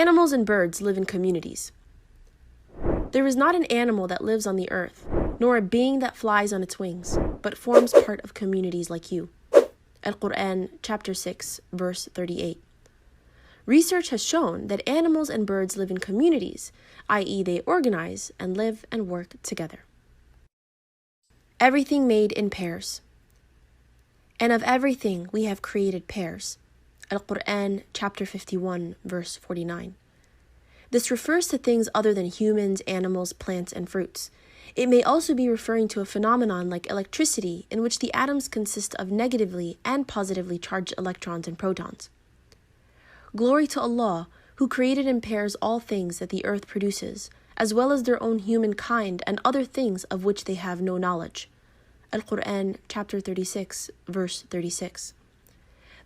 Animals and birds live in communities. There is not an animal that lives on the earth, nor a being that flies on its wings, but forms part of communities like you. Al-Quran, chapter 6, verse 38. Research has shown that animals and birds live in communities, i.e. they organize and live and work together. Everything made in pairs. And of everything we have created pairs. Al-Quran, chapter 51, verse 49. This refers to things other than humans, animals, plants, and fruits. It may also be referring to a phenomenon like electricity, in which the atoms consist of negatively and positively charged electrons and protons. Glory to Allah, who created in pairs all things that the earth produces, as well as their own humankind and other things of which they have no knowledge. Al-Quran, chapter 36, verse 36.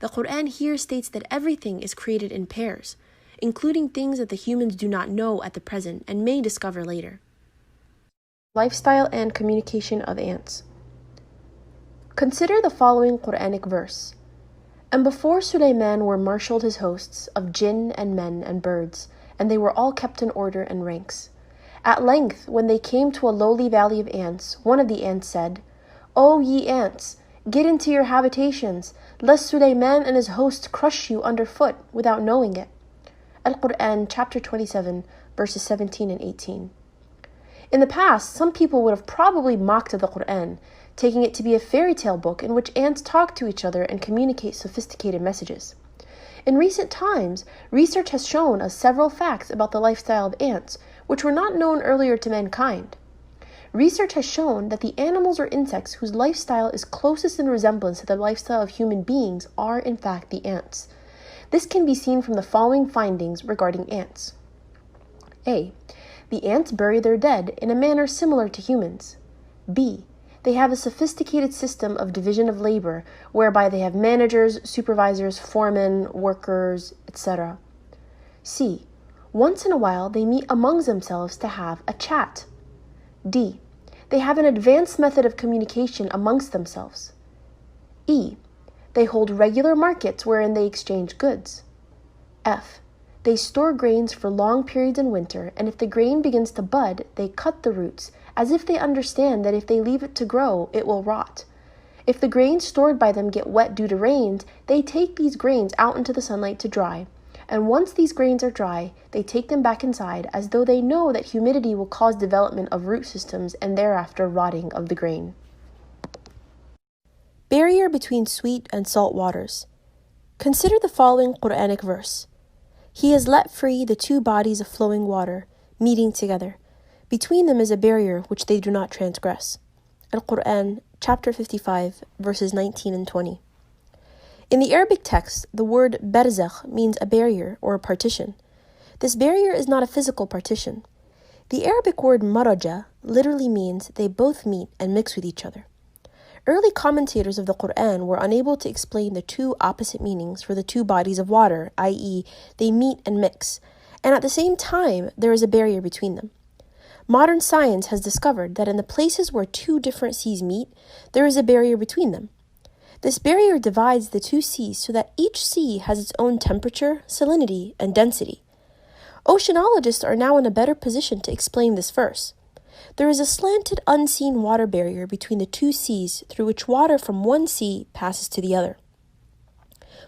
The Quran here states that everything is created in pairs, including things that the humans do not know at the present and may discover later. Lifestyle and communication of ants. Consider the following Quranic verse. And before Suleiman were marshaled his hosts of jinn and men and birds, and they were all kept in order and ranks. At length, when they came to a lowly valley of ants, one of the ants said, O ye ants, get into your habitations, lest Suleiman and his hosts crush you underfoot without knowing it. Al-Quran, chapter 27, verses 17 and 18. In the past, some people would have probably mocked at the Quran, taking it to be a fairy tale book in which ants talk to each other and communicate sophisticated messages. In recent times, research has shown us several facts about the lifestyle of ants, which were not known earlier to mankind. Research has shown that the animals or insects whose lifestyle is closest in resemblance to the lifestyle of human beings are in fact the ants. This can be seen from the following findings regarding ants. A. The ants bury their dead in a manner similar to humans. B. They have a sophisticated system of division of labor, whereby they have managers, supervisors, foremen, workers, etc. C. Once in a while, they meet amongst themselves to have a chat. D. They have an advanced method of communication amongst themselves. E. They hold regular markets wherein they exchange goods. F. They store grains for long periods in winter, and if the grain begins to bud, they cut the roots, as if they understand that if they leave it to grow, it will rot. If the grains stored by them get wet due to rains, they take these grains out into the sunlight to dry, and once these grains are dry, they take them back inside as though they know that humidity will cause development of root systems and thereafter rotting of the grain. Barrier between sweet and salt waters. Consider the following Quranic verse. He has let free the two bodies of flowing water, meeting together. Between them is a barrier which they do not transgress. Al-Quran, chapter 55, verses 19 and 20. In the Arabic text, the word barzakh means a barrier or a partition. This barrier is not a physical partition. The Arabic word maraja literally means they both meet and mix with each other. Early commentators of the Quran were unable to explain the two opposite meanings for the two bodies of water, i.e., they meet and mix, and at the same time, there is a barrier between them. Modern science has discovered that in the places where two different seas meet, there is a barrier between them. This barrier divides the two seas so that each sea has its own temperature, salinity, and density. Oceanologists are now in a better position to explain this verse. There is a slanted, unseen water barrier between the two seas through which water from one sea passes to the other.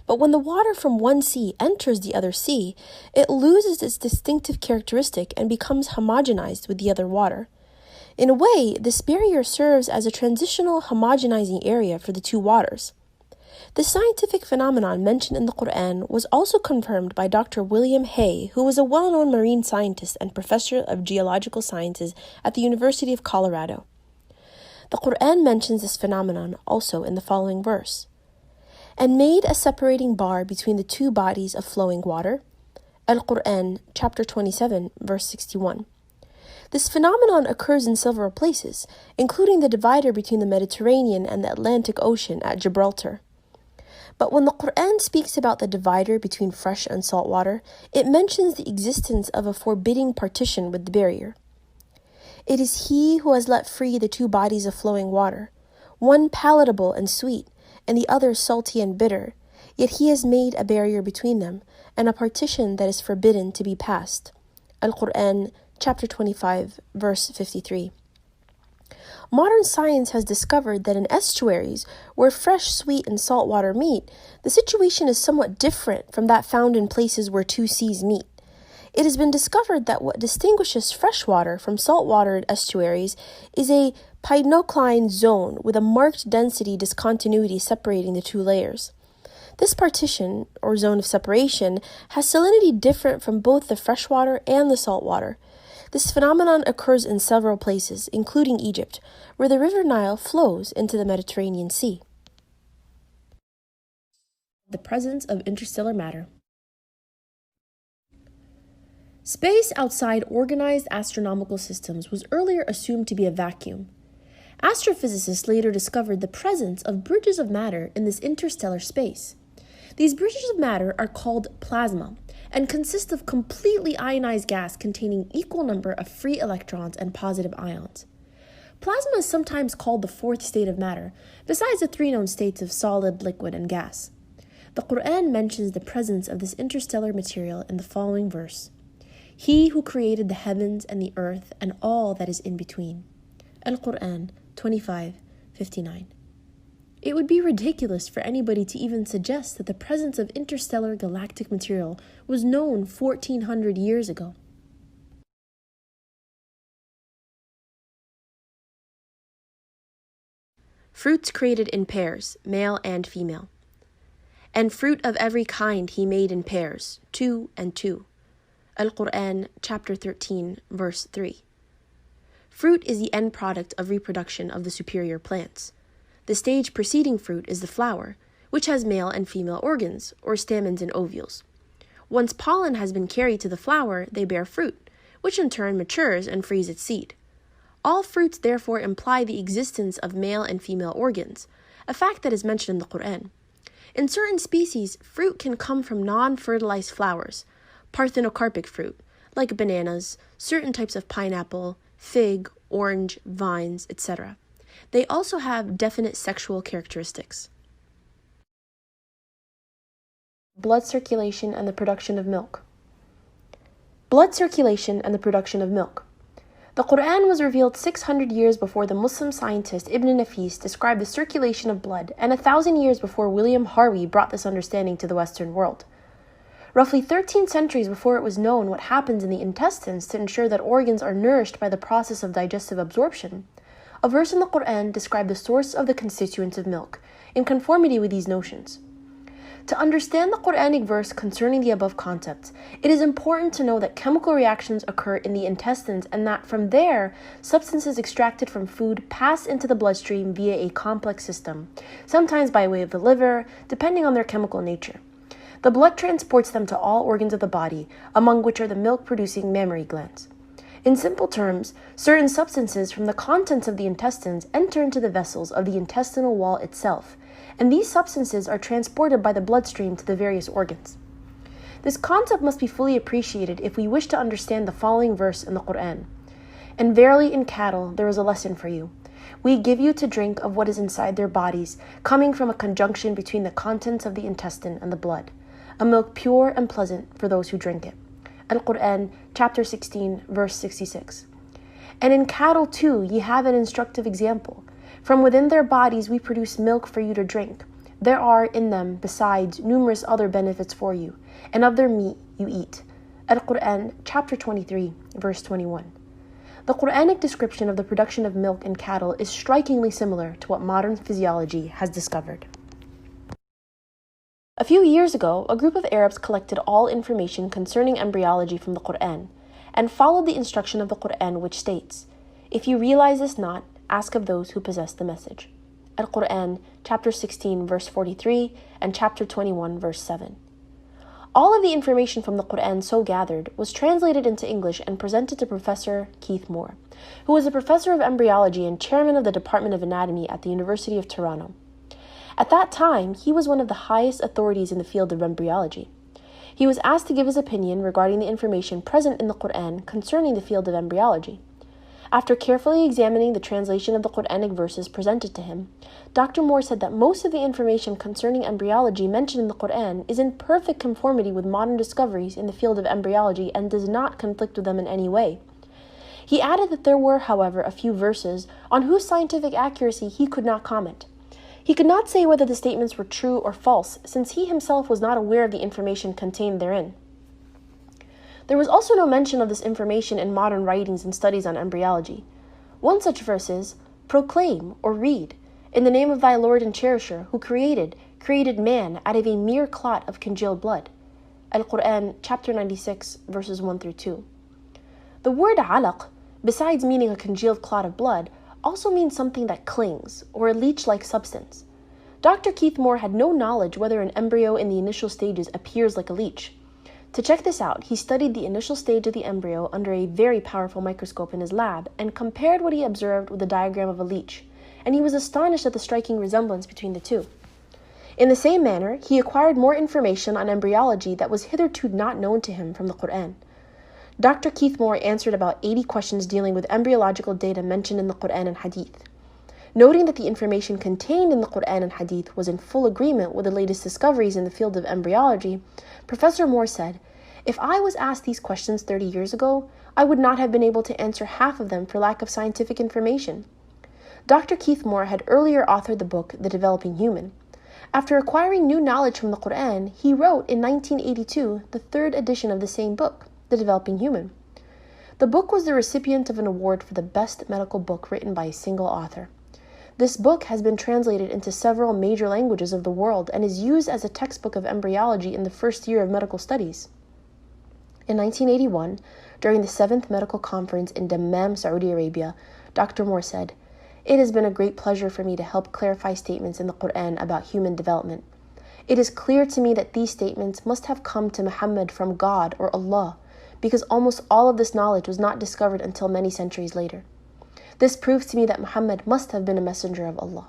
But when the water from one sea enters the other sea, it loses its distinctive characteristic and becomes homogenized with the other water. In a way, this barrier serves as a transitional homogenizing area for the two waters. This scientific phenomenon mentioned in the Quran was also confirmed by Dr. William Hay, who was a well-known marine scientist and professor of geological sciences at the University of Colorado. The Quran mentions this phenomenon also in the following verse. And made a separating bar between the two bodies of flowing water. Al-Quran, chapter 27, verse 61. This phenomenon occurs in several places, including the divider between the Mediterranean and the Atlantic Ocean at Gibraltar. But when the Quran speaks about the divider between fresh and salt water, it mentions the existence of a forbidding partition with the barrier. It is He who has let free the two bodies of flowing water, one palatable and sweet, and the other salty and bitter. Yet he has made a barrier between them and a partition that is forbidden to be passed. Al-Quran, chapter 25, verse 53. Modern science has discovered that in estuaries, where fresh, sweet, and salt water meet, the situation is somewhat different from that found in places where two seas meet. It has been discovered that what distinguishes freshwater from saltwater in estuaries is a pinocline zone with a marked density discontinuity separating the two layers. This partition, or zone of separation, has salinity different from both the freshwater and the saltwater. This phenomenon occurs in several places, including Egypt, where the river Nile flows into the Mediterranean Sea. The presence of interstellar matter. Space outside organized astronomical systems was earlier assumed to be a vacuum. Astrophysicists later discovered the presence of bridges of matter in this interstellar space. These bridges of matter are called plasma and consist of completely ionized gas containing equal number of free electrons and positive ions. Plasma is sometimes called the fourth state of matter, besides the three known states of solid, liquid, and gas. The Quran mentions the presence of this interstellar material in the following verse: He who created the heavens and the earth and all that is in between. Al-Quran 25:59. It would be ridiculous for anybody to even suggest that the presence of interstellar galactic material was known 1400 years ago. Fruits created in pairs, male and female. And fruit of every kind he made in pairs, 2 and 2. Al-Quran, chapter 13, verse 3. Fruit is the end product of reproduction of the superior plants. The stage preceding fruit is the flower, which has male and female organs, or stamens and ovules. Once pollen has been carried to the flower, they bear fruit, which in turn matures and frees its seed. All fruits therefore imply the existence of male and female organs, a fact that is mentioned in the Quran. In certain species, fruit can come from non-fertilized flowers, parthenocarpic fruit, like bananas, certain types of pineapple, fig, orange, vines, etc. They also have definite sexual characteristics. Blood circulation and the production of milk. Blood circulation and the production of milk. The Quran was revealed 600 years before the Muslim scientist Ibn Nafis described the circulation of blood, and 1,000 years before William Harvey brought this understanding to the Western world. Roughly 13 centuries before it was known what happens in the intestines to ensure that organs are nourished by the process of digestive absorption, a verse in the Quran described the source of the constituents of milk, in conformity with these notions. To understand the Quranic verse concerning the above concepts, it is important to know that chemical reactions occur in the intestines and that from there, substances extracted from food pass into the bloodstream via a complex system, sometimes by way of the liver, depending on their chemical nature. The blood transports them to all organs of the body, among which are the milk-producing mammary glands. In simple terms, certain substances from the contents of the intestines enter into the vessels of the intestinal wall itself, and these substances are transported by the bloodstream to the various organs. This concept must be fully appreciated if we wish to understand the following verse in the Quran. And verily in cattle there is a lesson for you. We give you to drink of what is inside their bodies, coming from a conjunction between the contents of the intestine and the blood, a milk pure and pleasant for those who drink it. Al-Quran, chapter 16, verse 66. And in cattle too ye have an instructive example. From within their bodies we produce milk for you to drink. There are in them, besides, numerous other benefits for you, and of their meat you eat. Al-Quran, chapter 23, verse 21. The Quranic description of the production of milk in cattle is strikingly similar to what modern physiology has discovered. A few years ago, a group of Arabs collected all information concerning embryology from the Quran, and followed the instruction of the Quran which states, "If you realize this not, ask of those who possess the message." Al-Quran, chapter 16, verse 43, and chapter 21, verse 7. All of the information from the Quran so gathered was translated into English and presented to Professor Keith Moore, who was a professor of embryology and chairman of the Department of Anatomy at the University of Toronto. At that time, he was one of the highest authorities in the field of embryology. He was asked to give his opinion regarding the information present in the Quran concerning the field of embryology. After carefully examining the translation of the Quranic verses presented to him, Dr. Moore said that most of the information concerning embryology mentioned in the Quran is in perfect conformity with modern discoveries in the field of embryology and does not conflict with them in any way. He added that there were, however, a few verses on whose scientific accuracy he could not comment. He could not say whether the statements were true or false, since he himself was not aware of the information contained therein. There was also no mention of this information in modern writings and studies on embryology. One such verse is, "Proclaim, or read, in the name of thy Lord and Cherisher, who created man out of a mere clot of congealed blood." Al-Quran, chapter 96, verses 1 through 2. The word alaq, besides meaning a congealed clot of blood, also means something that clings, or a leech-like substance. Dr. Keith Moore had no knowledge whether an embryo in the initial stages appears like a leech. To check this out, he studied the initial stage of the embryo under a very powerful microscope in his lab and compared what he observed with the diagram of a leech, and he was astonished at the striking resemblance between the two. In the same manner, he acquired more information on embryology that was hitherto not known to him from the Quran. Dr. Keith Moore answered about 80 questions dealing with embryological data mentioned in the Quran and Hadith. Noting that the information contained in the Quran and Hadith was in full agreement with the latest discoveries in the field of embryology, Professor Moore said, "If I was asked these questions 30 years ago, I would not have been able to answer half of them for lack of scientific information." Dr. Keith Moore had earlier authored the book, The Developing Human. After acquiring new knowledge from the Quran, he wrote in 1982 the third edition of the same book, The Developing Human. The book was the recipient of an award for the best medical book written by a single author. This book has been translated into several major languages of the world and is used as a textbook of embryology in the first year of medical studies. In 1981, during the 7th Medical Conference in Dammam, Saudi Arabia, Dr. Moore said, "It has been a great pleasure for me to help clarify statements in the Quran about human development. It is clear to me that these statements must have come to Muhammad from God or Allah, because almost all of this knowledge was not discovered until many centuries later. This proves to me that Muhammad must have been a messenger of Allah."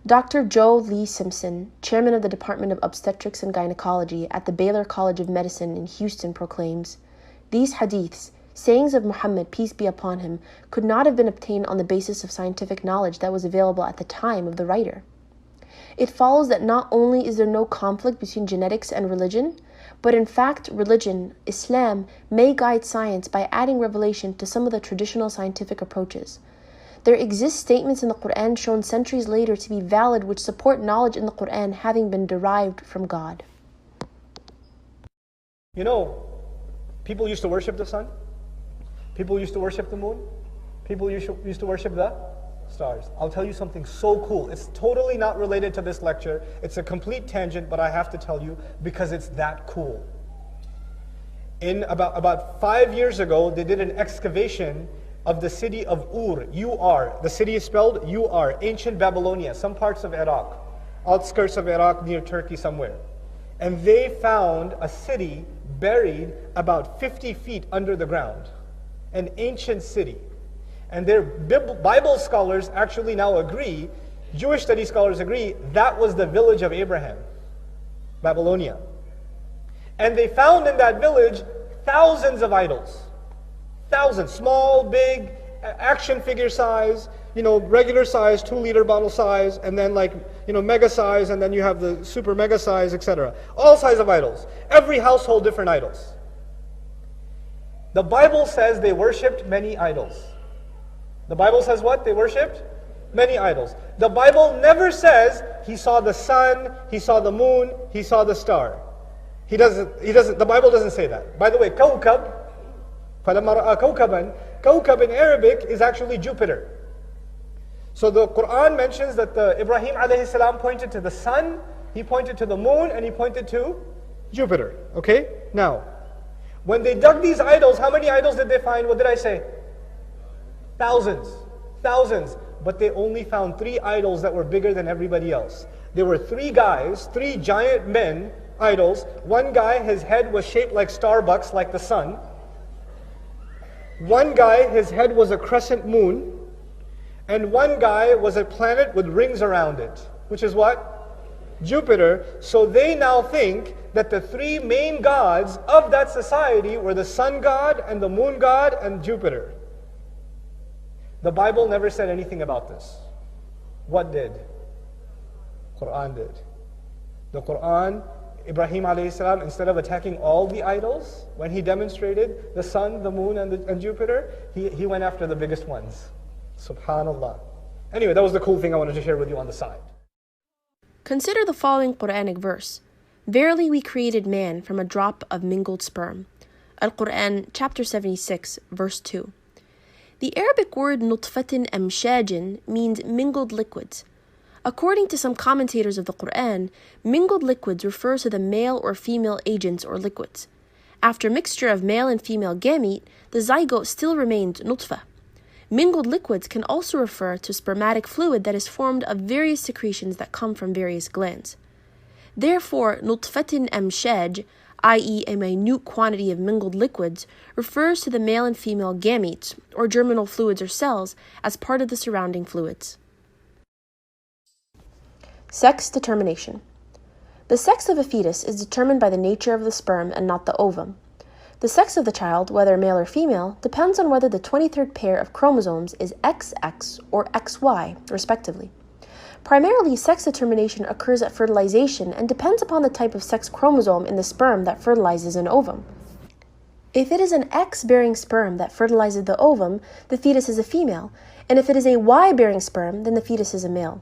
Dr. Joe Lee Simpson, chairman of the Department of Obstetrics and Gynecology at the Baylor College of Medicine in Houston, proclaims, "These hadiths, sayings of Muhammad, peace be upon him, could not have been obtained on the basis of scientific knowledge that was available at the time of the writer. It follows that not only is there no conflict between genetics and religion, but in fact, religion, Islam, may guide science by adding revelation to some of the traditional scientific approaches. There exist statements in the Quran shown centuries later to be valid which support knowledge in the Quran having been derived from God." You know, people used to worship the sun. People used to worship the moon. People used to worship the stars. I'll tell you something so cool. It's totally not related to this lecture. It's a complete tangent, but I have to tell you because it's that cool. In about 5 years ago, they did an excavation of the city of Ur, U-R. The city is spelled U-R, ancient Babylonia, some parts of Iraq, outskirts of Iraq near Turkey somewhere. And they found a city buried about 50 feet under the ground, an ancient city. And their Bible scholars actually now agree, Jewish study scholars agree, that was the village of Abraham, Babylonia. And they found in that village thousands of idols. Thousands, small, big, action figure size, regular size, 2-liter bottle size, and then mega size, and then you have the super mega size, etc. All size of idols. Every household, different idols. The Bible says they worshipped many idols. The Bible says what? They worshipped many idols. The Bible never says he saw the sun, he saw the moon, he saw the star. He doesn't. The Bible doesn't say that. By the way, kawkab, فَلَمَّا رَأَى كَوْكَبًا, kawkab in Arabic is actually Jupiter. So the Quran mentions that Ibrahim alayhi salam pointed to the sun, he pointed to the moon, and he pointed to Jupiter. Okay? Now, when they dug these idols, how many idols did they find? What did I say? Thousands. But they only found 3 idols that were bigger than everybody else. There were 3 guys, 3 giant men, idols. One guy, his head was shaped like Starbucks, like the sun. One guy, his head was a crescent moon. And one guy was a planet with rings around it. Which is what? Jupiter. So they now think that the 3 main gods of that society were the sun god and the moon god and Jupiter. The Bible never said anything about this. What did? Quran did. The Quran, Ibrahim alayhi salam, instead of attacking all the idols, when he demonstrated the sun, the moon, and Jupiter, he went after the biggest ones. Subhanallah. Anyway, that was the cool thing I wanted to share with you on the side. Consider the following Quranic verse. Verily we created man from a drop of mingled sperm. Al-Quran, chapter 76, verse 2. The Arabic word nutfatin amshajin means mingled liquids. According to some commentators of the Quran, mingled liquids refers to the male or female agents or liquids. After mixture of male and female gamete, the zygote still remains nutvah. Mingled liquids can also refer to spermatic fluid that is formed of various secretions that come from various glands. Therefore, nutfatin amshaj, i.e. a minute quantity of mingled liquids, refers to the male and female gametes, or germinal fluids or cells, as part of the surrounding fluids. Sex determination. The sex of a fetus is determined by the nature of the sperm and not the ovum. The sex of the child, whether male or female, depends on whether the 23rd pair of chromosomes is XX or XY, respectively. Primarily, sex determination occurs at fertilization and depends upon the type of sex chromosome in the sperm that fertilizes an ovum. If it is an X-bearing sperm that fertilizes the ovum, the fetus is a female, and if it is a Y-bearing sperm, then the fetus is a male.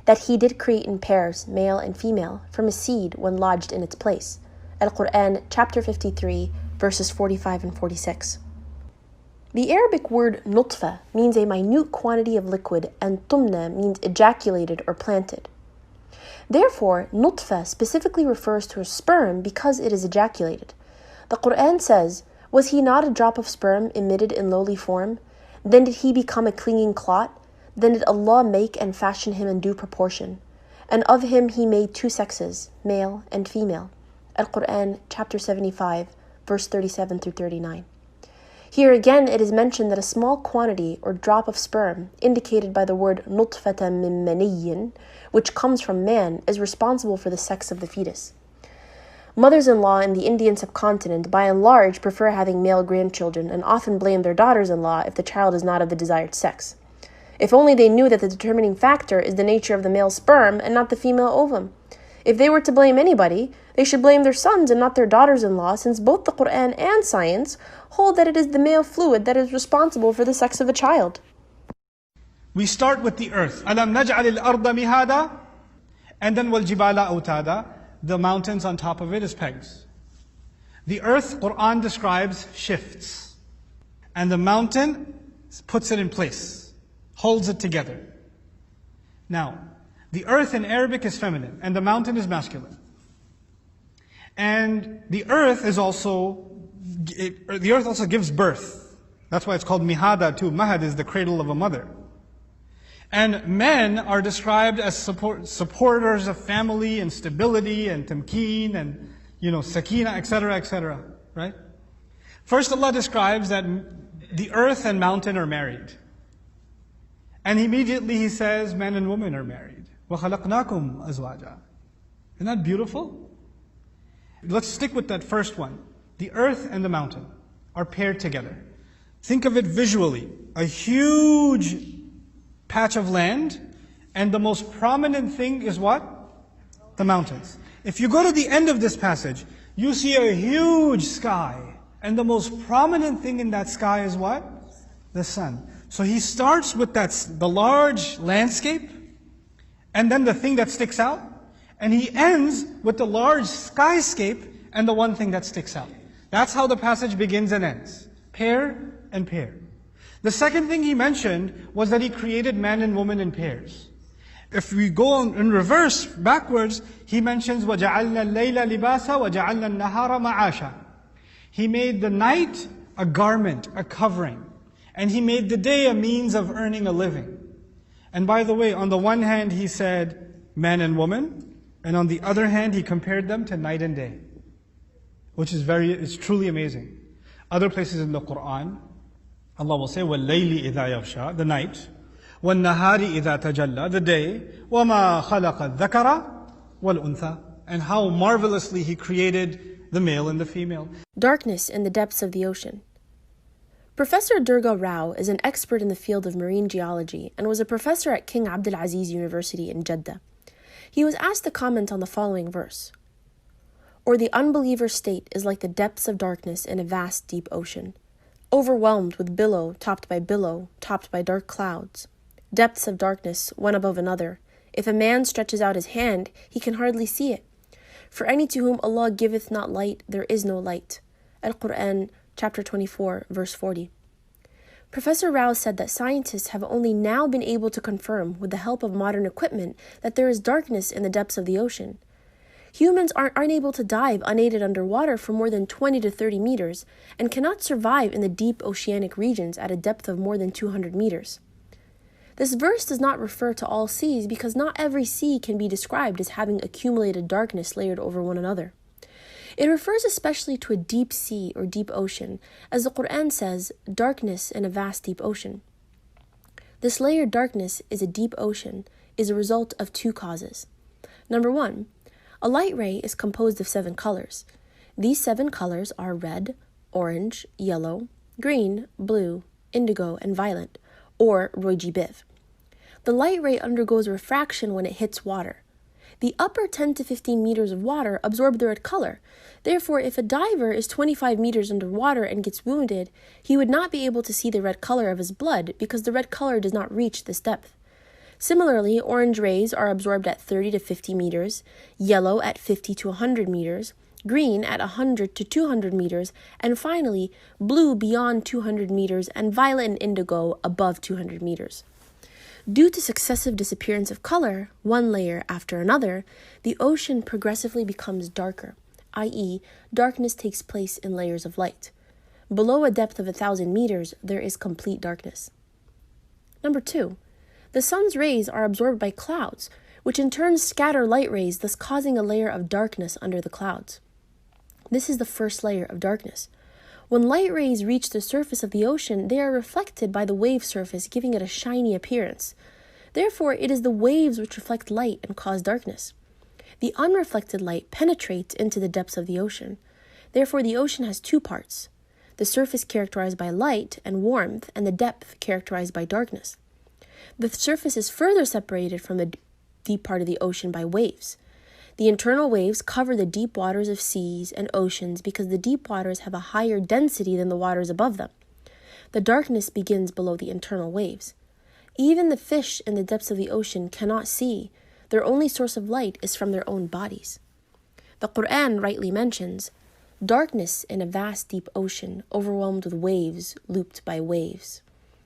That he did create in pairs, male and female, from a seed when lodged in its place. Al-Quran, chapter 53, verses 45 and 46. The Arabic word nutvah means a minute quantity of liquid, and tumna means ejaculated or planted. Therefore, nutvah specifically refers to a sperm because it is ejaculated. The Quran says, "Was he not a drop of sperm emitted in lowly form? Then did he become a clinging clot? Then did Allah make and fashion him in due proportion. And of him he made two sexes, male and female." Al-Quran, chapter 75, verse 37 through 39. Here again it is mentioned that a small quantity or drop of sperm, indicated by the word nutfatan min maniyyin, which comes from man, is responsible for the sex of the fetus. Mothers-in-law in the Indian subcontinent by and large prefer having male grandchildren and often blame their daughters-in-law if the child is not of the desired sex. If only they knew that the determining factor is the nature of the male sperm and not the female ovum. If they were to blame anybody, they should blame their sons and not their daughters-in-law, since both the Quran and science hold that it is the male fluid that is responsible for the sex of a child. We start with the earth. أَلَمْ نَجْعَلِ الْأَرْضَ مِهَادًا, and then وَالْجِبَالَ أَوْتَادًا. The mountains on top of it is pegs. The earth, Quran describes, shifts. And the mountain puts it in place, holds it together. Now, the earth in Arabic is feminine, and the mountain is masculine. And the earth also gives birth. That's why it's called mihada too. Mahad is the cradle of a mother. And men are described as supporters of family and stability and tamkeen and, sakina, etc., right? First Allah describes that the earth and mountain are married. And immediately He says men and women are married. وَخَلَقْنَاكُمْ أَزْوَاجًا. Isn't that beautiful? Let's stick with that first one. The earth and the mountain are paired together. Think of it visually. A huge patch of land, and the most prominent thing is what? The mountains. If you go to the end of this passage, you see a huge sky, and the most prominent thing in that sky is what? The sun. So He starts with the large landscape, and then the thing that sticks out, and He ends with the large skyscape and the one thing that sticks out. That's how the passage begins and ends. Pair and pair. The second thing He mentioned was that He created man and woman in pairs. If we go on in reverse, backwards, He mentions وَجَعَلْنَا اللَّيْلَ لِبَاسًا وَجَعَلْنَا النَّهَارَ مَعَاشًا. He made the night a garment, a covering. And He made the day a means of earning a living. And by the way, on the one hand He said man and woman, and on the other hand He compared them to night and day, which is it's truly amazing. Other places in the Quran, Allah will say, وَاللَّيْلِ إِذَا يَغْشَى, the night, وَالنَّهَارِ إِذَا تَجَلَّى, the day, وَمَا خَلَقَ الذَّكَرَ وَالْأُنثَى, and how marvelously He created the male and the female. Darkness in the depths of the ocean. Professor Durga Rao is an expert in the field of marine geology and was a professor at King Abdulaziz University in Jeddah. He was asked to comment on the following verse. Or the unbeliever's state is like the depths of darkness in a vast deep ocean, overwhelmed with billow, topped by dark clouds. Depths of darkness, one above another. If a man stretches out his hand, he can hardly see it. For any to whom Allah giveth not light, there is no light. Al-Quran, chapter 24, verse 40. Professor Rao said that scientists have only now been able to confirm, with the help of modern equipment, that there is darkness in the depths of the ocean. Humans aren't able to dive unaided underwater for more than 20 to 30 meters and cannot survive in the deep oceanic regions at a depth of more than 200 meters. This verse does not refer to all seas because not every sea can be described as having accumulated darkness layered over one another. It refers especially to a deep sea or deep ocean, as the Quran says, darkness in a vast deep ocean. This layered darkness is a deep ocean is a result of two causes. Number one, a light ray is composed of 7 colors. These 7 colors are red, orange, yellow, green, blue, indigo, and violet, or Roy-G Biv. The light ray undergoes refraction when it hits water. The upper 10 to 15 meters of water absorb the red color. Therefore, if a diver is 25 meters underwater and gets wounded, he would not be able to see the red color of his blood because the red color does not reach this depth. Similarly, orange rays are absorbed at 30 to 50 meters, yellow at 50 to 100 meters, green at 100 to 200 meters, and finally, blue beyond 200 meters and violet and indigo above 200 meters. Due to successive disappearance of color, one layer after another, the ocean progressively becomes darker, i.e., darkness takes place in layers of light. Below a depth of 1,000 meters, there is complete darkness. Number 2. The sun's rays are absorbed by clouds, which in turn scatter light rays, thus causing a layer of darkness under the clouds. This is the first layer of darkness. When light rays reach the surface of the ocean, they are reflected by the wave surface, giving it a shiny appearance. Therefore, it is the waves which reflect light and cause darkness. The unreflected light penetrates into the depths of the ocean. Therefore, the ocean has 2 parts, the surface characterized by light and warmth, and the depth characterized by darkness. The surface is further separated from the deep part of the ocean by waves. The internal waves cover the deep waters of seas and oceans because the deep waters have a higher density than the waters above them. The darkness begins below the internal waves. Even the fish in the depths of the ocean cannot see. Their only source of light is from their own bodies. The Quran rightly mentions, darkness in a vast deep ocean overwhelmed with waves, looped by waves.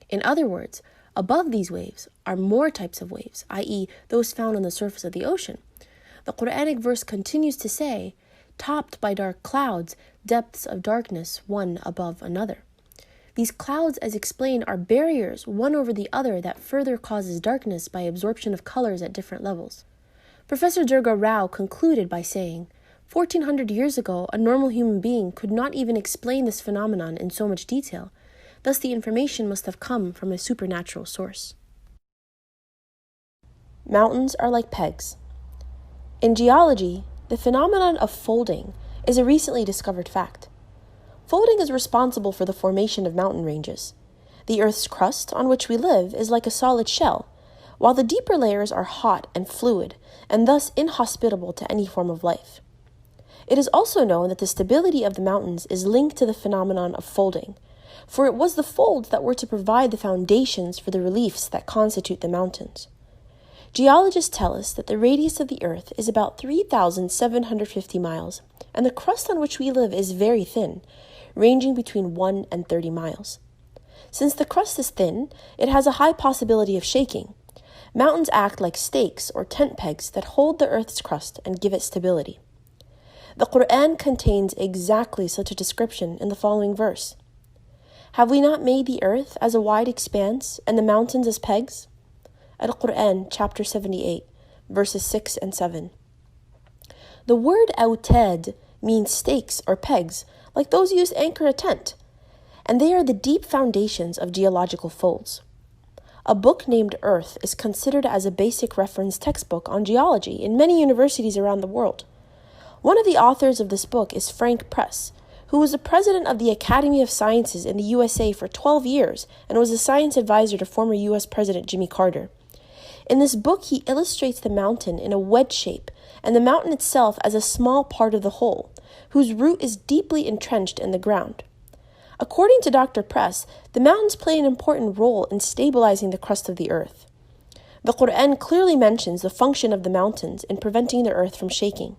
In other words, above these waves are more types of waves, i.e., those found on the surface of the ocean. The Quranic verse continues to say, topped by dark clouds, depths of darkness, one above another. These clouds, as explained, are barriers one over the other that further causes darkness by absorption of colors at different levels. Professor Durga Rao concluded by saying, 1400 years ago, a normal human being could not even explain this phenomenon in so much detail. Thus, the information must have come from a supernatural source. Mountains are like pegs. In geology, the phenomenon of folding is a recently discovered fact. Folding is responsible for the formation of mountain ranges. The Earth's crust, on which we live, is like a solid shell, while the deeper layers are hot and fluid, and thus inhospitable to any form of life. It is also known that the stability of the mountains is linked to the phenomenon of folding, for it was the folds that were to provide the foundations for the reliefs that constitute the mountains. Geologists tell us that the radius of the Earth is about 3,750 miles, and the crust on which we live is very thin, ranging between 1 and 30 miles. Since the crust is thin, it has a high possibility of shaking. Mountains act like stakes or tent pegs that hold the Earth's crust and give it stability. The Quran contains exactly such a description in the following verse. Have we not made the earth as a wide expanse and the mountains as pegs? Al-Quran, chapter 78, verses 6 and 7. The word awtad means stakes or pegs, like those used to anchor a tent, and they are the deep foundations of geological folds. A book named Earth is considered as a basic reference textbook on geology in many universities around the world. One of the authors of this book is Frank Press, who was the president of the Academy of Sciences in the USA for 12 years and was a science advisor to former US President Jimmy Carter. In this book, he illustrates the mountain in a wedge shape and the mountain itself as a small part of the whole, whose root is deeply entrenched in the ground. According to Dr. Press, the mountains play an important role in stabilizing the crust of the earth. The Quran clearly mentions the function of the mountains in preventing the earth from shaking.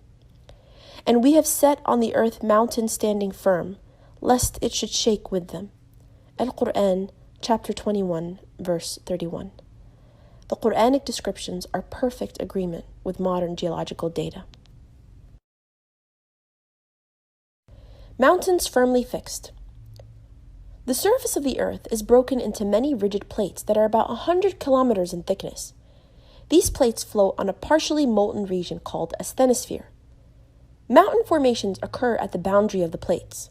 And we have set on the earth mountains standing firm, lest it should shake with them. Al-Quran, chapter 21, verse 31. The Quranic descriptions are perfect agreement with modern geological data. Mountains firmly fixed. The surface of the earth is broken into many rigid plates that are about 100 kilometers in thickness. These plates float on a partially molten region called a asthenosphere. Mountain formations occur at the boundary of the plates.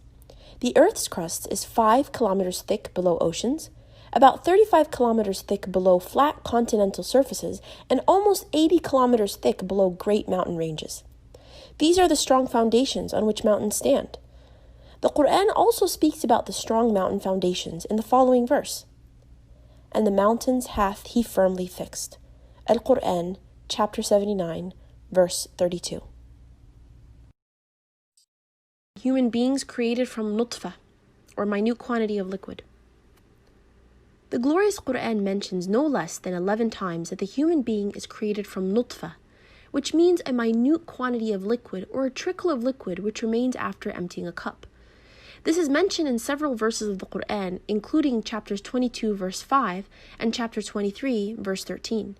The Earth's crust is 5 kilometers thick below oceans, about 35 kilometers thick below flat continental surfaces, and almost 80 kilometers thick below great mountain ranges. These are the strong foundations on which mountains stand. The Quran also speaks about the strong mountain foundations in the following verse. And the mountains hath he firmly fixed. Al-Quran, chapter 79, verse 32. Human beings created from nutvah, or minute quantity of liquid. The glorious Quran mentions no less than 11 times that the human being is created from nutvah, which means a minute quantity of liquid or a trickle of liquid which remains after emptying a cup. This is mentioned in several verses of the Quran, including chapters 22, verse 5, and chapter 23, verse 13.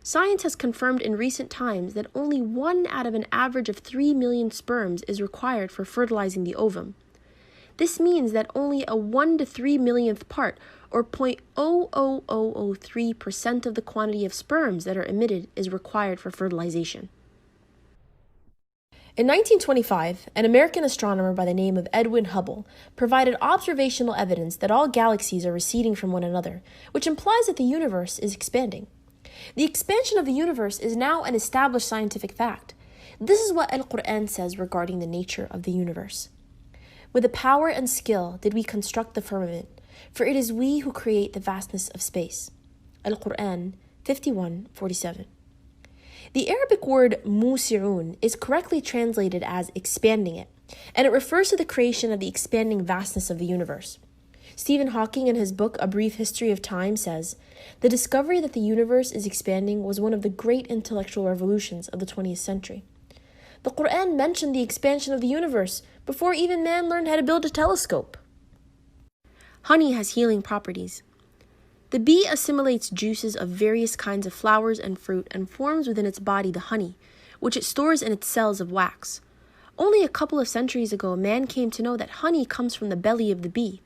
Science has confirmed in recent times that only 1 out of an average of 3 million sperms is required for fertilizing the ovum. This means that only a 1 to 3 millionth part, or 0.00003% of the quantity of sperms that are emitted, is required for fertilization. In 1925, an American astronomer by the name of Edwin Hubble provided observational evidence that all galaxies are receding from one another, which implies that the universe is expanding. The expansion of the universe is now an established scientific fact. This is what Al-Quran says regarding the nature of the universe. With the power and skill did we construct the firmament, for it is we who create the vastness of space. Al-Quran 51:47. The Arabic word musi'un is correctly translated as expanding it, and it refers to the creation of the expanding vastness of the universe. Stephen Hawking, in his book A Brief History of Time, says, "The discovery that the universe is expanding was one of the great intellectual revolutions of the 20th century." The Quran mentioned the expansion of the universe before even man learned how to build a telescope. Honey has healing properties. The bee assimilates juices of various kinds of flowers and fruit and forms within its body the honey, which it stores in its cells of wax. Only a couple of centuries ago, man came to know that honey comes from the belly of the bee.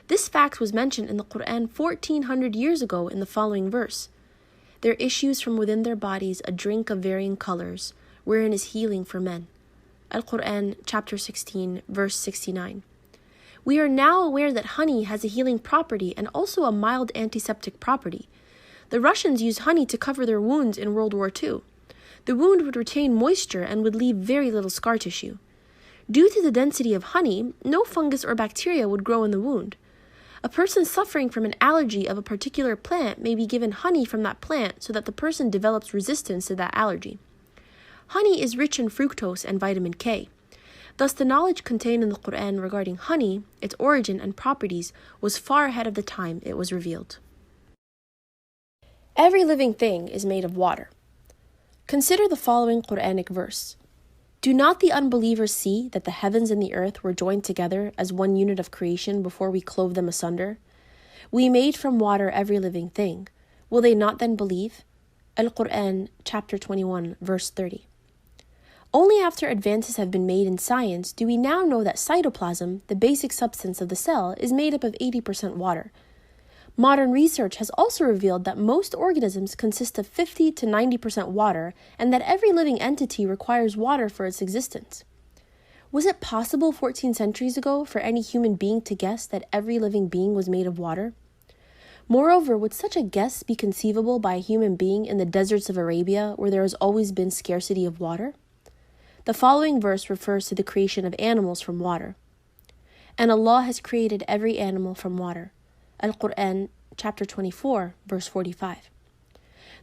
This fact was mentioned in the Quran 1400 years ago in the following verse. There issues from within their bodies a drink of varying colors, wherein is healing for men. Al-Quran, chapter 16, verse 69. We are now aware that honey has a healing property and also a mild antiseptic property. The Russians used honey to cover their wounds in World War II. The wound would retain moisture and would leave very little scar tissue. Due to the density of honey, no fungus or bacteria would grow in the wound. A person suffering from an allergy of a particular plant may be given honey from that plant so that the person develops resistance to that allergy. Honey is rich in fructose and vitamin K. Thus, the knowledge contained in the Quran regarding honey, its origin and properties, was far ahead of the time it was revealed. Every living thing is made of water. Consider the following Quranic verse. Do not the unbelievers see that the heavens and the earth were joined together as one unit of creation before we clove them asunder? We made from water every living thing. Will they not then believe? Al-Quran, chapter 21, verse 30. Only after advances have been made in science do we now know that cytoplasm, the basic substance of the cell, is made up of 80% water. Modern research has also revealed that most organisms consist of 50 to 90% water and that every living entity requires water for its existence. Was it possible 14 centuries ago for any human being to guess that every living being was made of water? Moreover, would such a guess be conceivable by a human being in the deserts of Arabia where there has always been scarcity of water? The following verse refers to the creation of animals from water. And Allah has created every animal from water. Al-Quran, chapter 24, verse 45.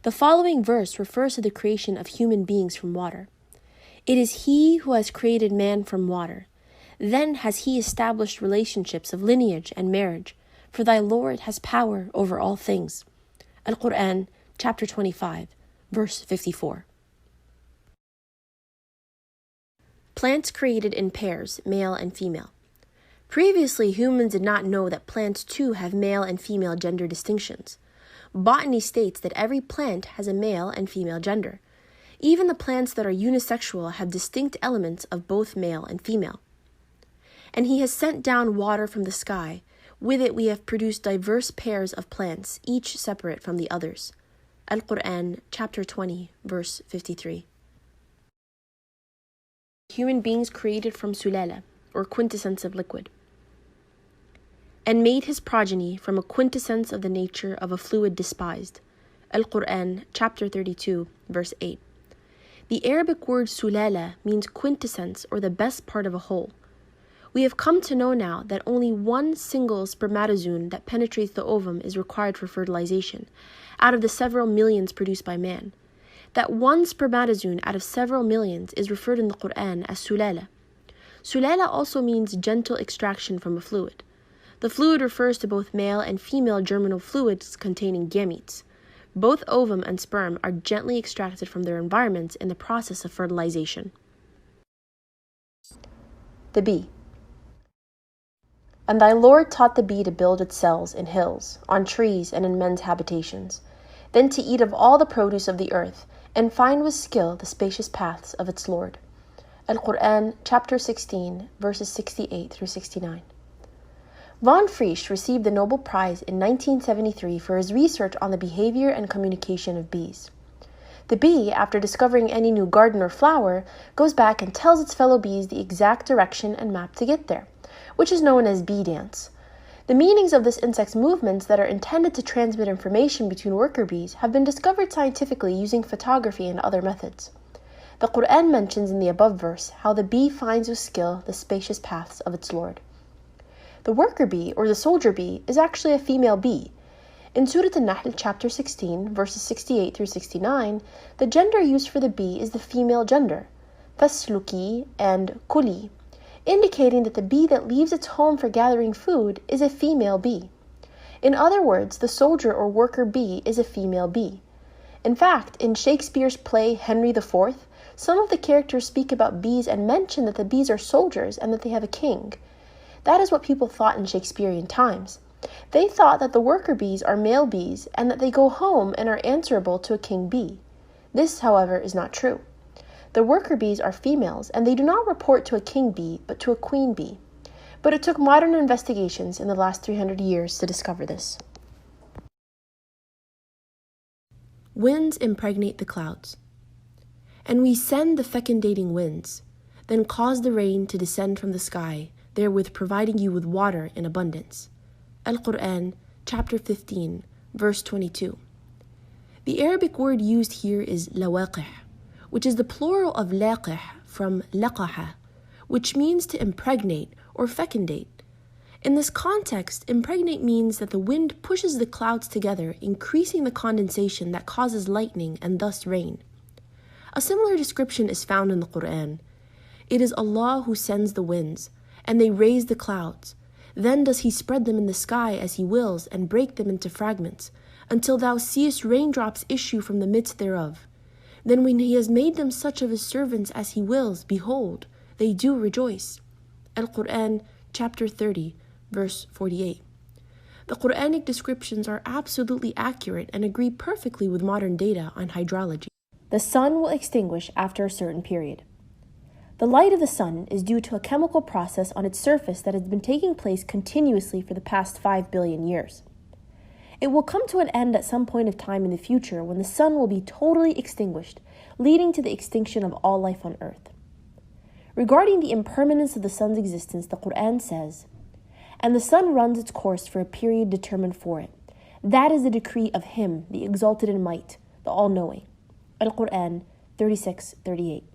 The following verse refers to the creation of human beings from water. It is He who has created man from water. Then has He established relationships of lineage and marriage, for thy Lord has power over all things. Al-Quran, chapter 25, verse 54. Plants created in pairs, male and female. Previously, humans did not know that plants too have male and female gender distinctions. Botany states that every plant has a male and female gender. Even the plants that are unisexual have distinct elements of both male and female. And He has sent down water from the sky. With it we have produced diverse pairs of plants, each separate from the others. Al-Quran, chapter 20, verse 53. Human beings created from sulala, or quintessence of liquid, and made his progeny from a quintessence of the nature of a fluid despised. Al-Quran, chapter 32, verse 8. The Arabic word sulala means quintessence, or the best part of a whole. We have come to know now that only one single spermatozoon that penetrates the ovum is required for fertilization, out of the several millions produced by man. That one spermatozoon out of several millions is referred in the Quran as sulala. Sulala also means gentle extraction from a fluid. The fluid refers to both male and female germinal fluids containing gametes. Both ovum and sperm are gently extracted from their environments in the process of fertilization. The bee. And thy Lord taught the bee to build its cells in hills, on trees, and in men's habitations, then to eat of all the produce of the earth, and find with skill the spacious paths of its Lord. Al-Quran, chapter 16, verses 68 through 69. Von Frisch received the Nobel Prize in 1973 for his research on the behavior and communication of bees. The bee, after discovering any new garden or flower, goes back and tells its fellow bees the exact direction and map to get there, which is known as bee dance. The meanings of this insect's movements that are intended to transmit information between worker bees have been discovered scientifically using photography and other methods. The Quran mentions in the above verse how the bee finds with skill the spacious paths of its Lord. The worker bee, or the soldier bee, is actually a female bee. In Surah An-Nahl, chapter 16, verses 68 through 69, the gender used for the bee is the female gender, fasluki and kuli, indicating that the bee that leaves its home for gathering food is a female bee. In other words, the soldier or worker bee is a female bee. In fact, in Shakespeare's play Henry IV, some of the characters speak about bees and mention that the bees are soldiers and that they have a king. That is what people thought in Shakespearean times. They thought that the worker bees are male bees and that they go home and are answerable to a king bee. This, however, is not true. The worker bees are females and they do not report to a king bee but to a queen bee. But it took modern investigations in the last 300 years to discover this. Winds impregnate the clouds. And we send the fecundating winds, then cause the rain to descend from the sky, therewith providing you with water in abundance. Al-Quran, chapter 15, verse 22. The Arabic word used here is lawaqih, which is the plural of laqih from laqaha, which means to impregnate or fecundate. In this context, impregnate means that the wind pushes the clouds together, increasing the condensation that causes lightning and thus rain. A similar description is found in the Quran. It is Allah who sends the winds, and they raise the clouds. Then does He spread them in the sky as He wills and break them into fragments, until thou seest raindrops issue from the midst thereof. Then when He has made them such of His servants as He wills, behold, they do rejoice. Al-Quran, chapter 30, verse 48. The Quranic descriptions are absolutely accurate and agree perfectly with modern data on hydrology. The sun will extinguish after a certain period. The light of the sun is due to a chemical process on its surface that has been taking place continuously for the past 5 billion years. It will come to an end at some point of time in the future when the sun will be totally extinguished, leading to the extinction of all life on earth. Regarding the impermanence of the sun's existence, the Quran says, "And the sun runs its course for a period determined for it. That is the decree of Him, the exalted in might, the all-knowing." Al-Quran 36:38.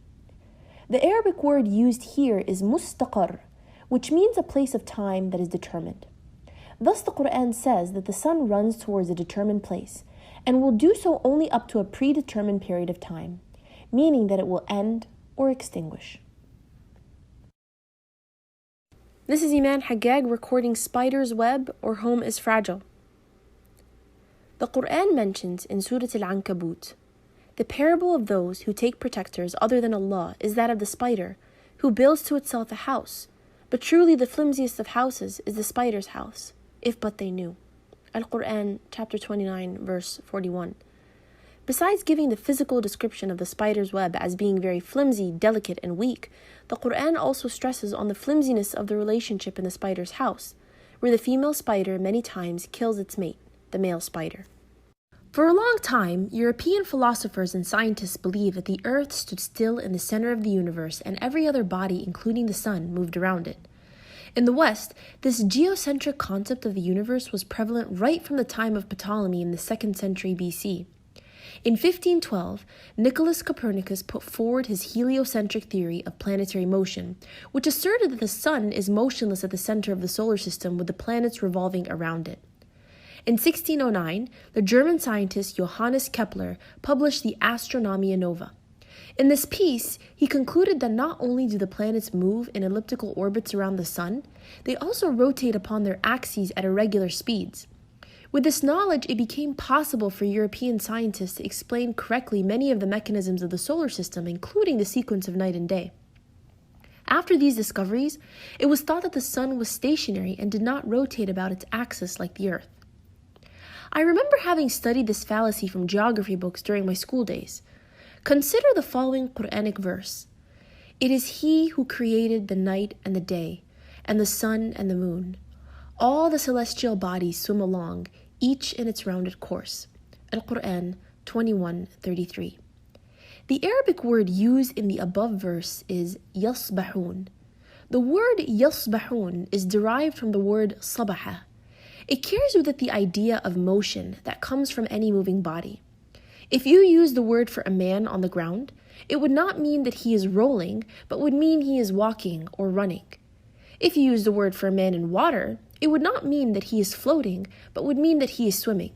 The Arabic word used here is mustaqar, which means a place of time that is determined. Thus, the Quran says that the sun runs towards a determined place and will do so only up to a predetermined period of time, meaning that it will end or extinguish. This is Iman Haggag recording Spider's Web or Home is Fragile. The Quran mentions in Surah Al-Ankabut, the parable of those who take protectors other than Allah is that of the spider, who builds to itself a house, but truly the flimsiest of houses is the spider's house, if but they knew. Al-Quran, chapter 29, verse 41. Besides giving the physical description of the spider's web as being very flimsy, delicate, and weak, the Quran also stresses on the flimsiness of the relationship in the spider's house, where the female spider many times kills its mate, the male spider. For a long time, European philosophers and scientists believed that the Earth stood still in the center of the universe and every other body, including the sun, moved around it. In the West, this geocentric concept of the universe was prevalent right from the time of Ptolemy in the 2nd century BC. In 1512, Nicholas Copernicus put forward his heliocentric theory of planetary motion, which asserted that the sun is motionless at the center of the solar system with the planets revolving around it. In 1609, the German scientist Johannes Kepler published the Astronomia Nova. In this piece, he concluded that not only do the planets move in elliptical orbits around the sun, they also rotate upon their axes at irregular speeds. With this knowledge, it became possible for European scientists to explain correctly many of the mechanisms of the solar system, including the sequence of night and day. After these discoveries, it was thought that the sun was stationary and did not rotate about its axis like the Earth. I remember having studied this fallacy from geography books during my school days. Consider the following Quranic verse. It is He who created the night and the day, and the sun and the moon. All the celestial bodies swim along, each in its rounded course. Al-Quran 21:33. The Arabic word used in the above verse is yasbahun. The word yasbahun is derived from the word sabaha. It carries with it the idea of motion that comes from any moving body. If you use the word for a man on the ground, it would not mean that he is rolling, but would mean he is walking or running. If you use the word for a man in water, it would not mean that he is floating, but would mean that he is swimming.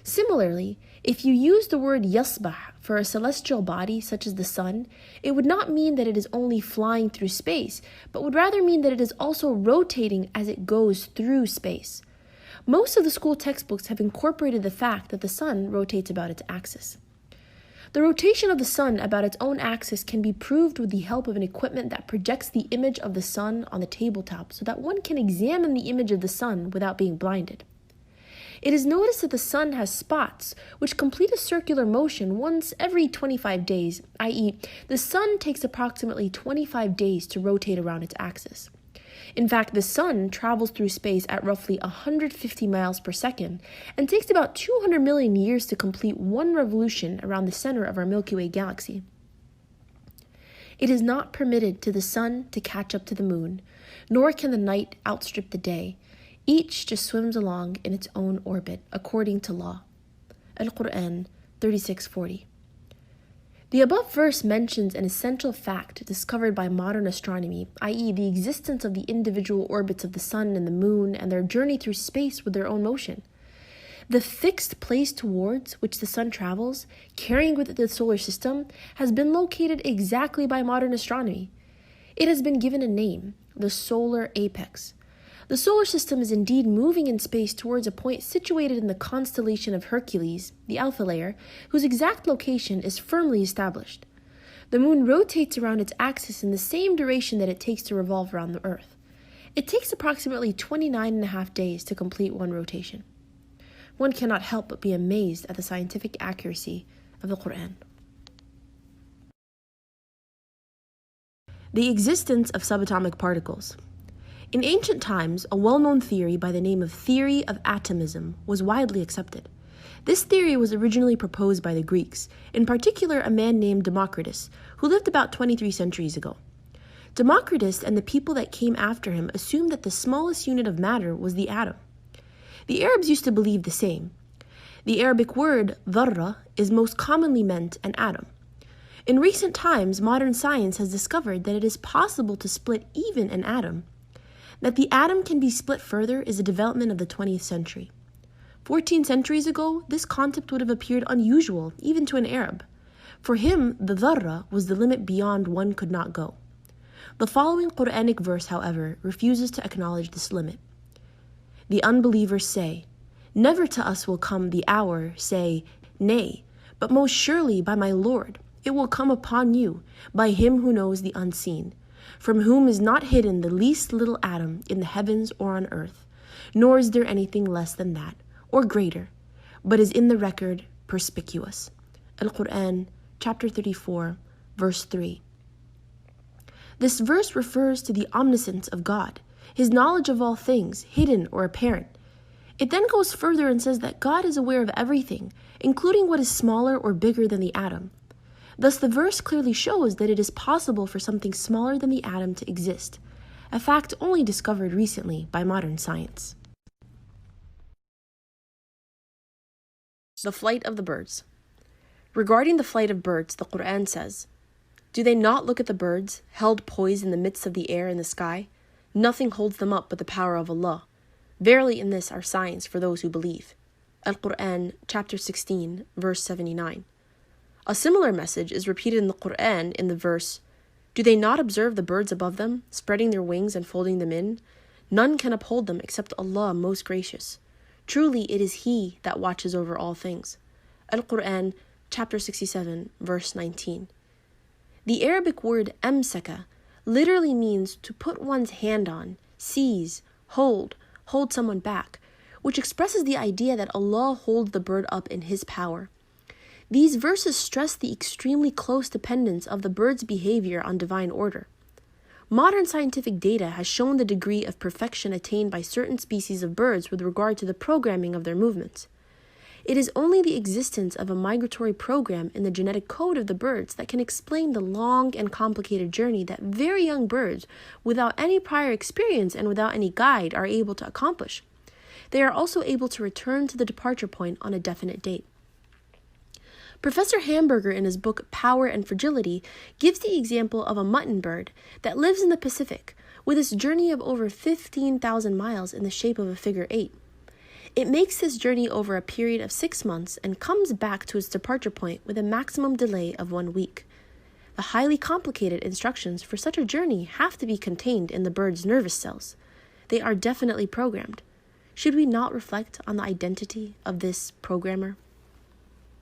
Similarly, if you use the word yasbah for a celestial body such as the sun, it would not mean that it is only flying through space, but would rather mean that it is also rotating as it goes through space. Most of the school textbooks have incorporated the fact that the sun rotates about its axis. The rotation of the sun about its own axis can be proved with the help of an equipment that projects the image of the sun on the tabletop so that one can examine the image of the sun without being blinded. It is noticed that the sun has spots which complete a circular motion once every 25 days, i.e., the sun takes approximately 25 days to rotate around its axis. In fact, the sun travels through space at roughly 150 miles per second and takes about 200 million years to complete one revolution around the center of our Milky Way galaxy. It is not permitted to the sun to catch up to the moon, nor can the night outstrip the day. Each just swims along in its own orbit, according to law. Al-Quran 36:40. The above verse mentions an essential fact discovered by modern astronomy, i.e., the existence of the individual orbits of the sun and the moon and their journey through space with their own motion. The fixed place towards which the sun travels, carrying with it the solar system, has been located exactly by modern astronomy. It has been given a name, the solar apex. The solar system is indeed moving in space towards a point situated in the constellation of Hercules, the Alpha layer, whose exact location is firmly established. The moon rotates around its axis in the same duration that it takes to revolve around the Earth. It takes approximately 29.5 days to complete one rotation. One cannot help but be amazed at the scientific accuracy of the Quran. The existence of subatomic particles. In ancient times, a well-known theory by the name of theory of atomism was widely accepted. This theory was originally proposed by the Greeks, in particular a man named Democritus, who lived about 23 centuries ago. Democritus and the people that came after him assumed that the smallest unit of matter was the atom. The Arabs used to believe the same. The Arabic word dharra is most commonly meant an atom. In recent times, modern science has discovered that it is possible to split even an atom. That the atom can be split further is a development of the 20th century. 14 centuries ago, this concept would have appeared unusual, even to an Arab. For him, the dharra was the limit beyond one could not go. The following Quranic verse, however, refuses to acknowledge this limit. The unbelievers say, "Never to us will come the hour," say, "Nay, but most surely by my Lord, it will come upon you, by him who knows the unseen, from whom is not hidden the least little atom in the heavens or on earth, nor is there anything less than that, or greater, but is in the record perspicuous." Al-Quran, chapter 34, verse 3. This verse refers to the omniscience of God, his knowledge of all things, hidden or apparent. It then goes further and says that God is aware of everything, including what is smaller or bigger than the atom. Thus, the verse clearly shows that it is possible for something smaller than the atom to exist, a fact only discovered recently by modern science. The flight of the birds. Regarding the flight of birds, the Quran says, "Do they not look at the birds, held poised in the midst of the air and the sky? Nothing holds them up but the power of Allah. Verily in this are signs for those who believe." Al-Quran, chapter 16, verse 79. A similar message is repeated in the Quran in the verse, "Do they not observe the birds above them, spreading their wings and folding them in? None can uphold them except Allah most gracious. Truly it is He that watches over all things." Al-Quran, chapter 67, verse 19. The Arabic word amsaka literally means to put one's hand on, seize, hold someone back, which expresses the idea that Allah holds the bird up in His power. These verses stress the extremely close dependence of the bird's behavior on divine order. Modern scientific data has shown the degree of perfection attained by certain species of birds with regard to the programming of their movements. It is only the existence of a migratory program in the genetic code of the birds that can explain the long and complicated journey that very young birds, without any prior experience and without any guide, are able to accomplish. They are also able to return to the departure point on a definite date. Professor Hamburger, in his book Power and Fragility, gives the example of a mutton bird that lives in the Pacific with its journey of over 15,000 miles in the shape of a figure 8. It makes this journey over a period of 6 months and comes back to its departure point with a maximum delay of 1 week. The highly complicated instructions for such a journey have to be contained in the bird's nervous cells. They are definitely programmed. Should we not reflect on the identity of this programmer?